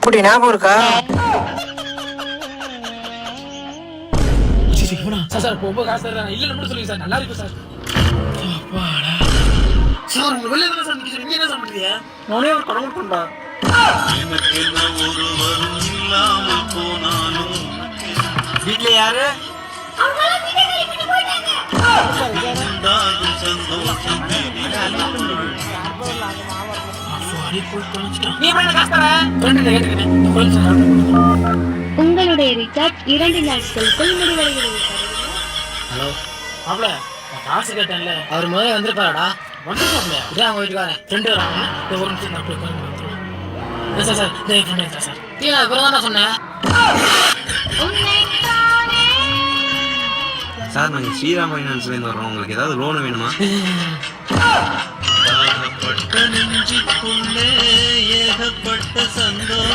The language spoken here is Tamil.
இப்படி ஞாபகம் இருக்கா? சார் ரொம்ப காசு தர்றாங்க. இல்ல மட்டும் சொல்லுங்க சார், நல்லா இருக்கும் சார். சார் உங்க வெளியே தானே சார் நிக்க, நீங்க என்ன சார் பண்றீங்க? நானே ஒரு கடவுள் பண்ணா வீட்டுல யாரு உங்களுடைய ரீசார்ஜ் 2 நாட்களுக்குள் முடிவடைகிறது. ஹலோ மாப்ள, காசு கேட்டேன்ல, அவர் முதல்ல வந்திருப்பாரடா. வந்துருப்பாப்ல, இதான் அவங்க வீட்டுக்காரன் ஃப்ரெண்டு வராங்க. ஒரு நிமிஷம் நான் போய் உட்காந்து சார் சார் இதே ஃப்ரெண்டு சார். இப்போ தான் சொன்னேன் சார். நாங்கள் ஸ்ரீராம் ஃபைனான்ஸ்லேருந்து வர்றோம். உங்களுக்கு ஏதாவது லோன் வேணுமா? ஏகப்பட்ட சந்தோஷம்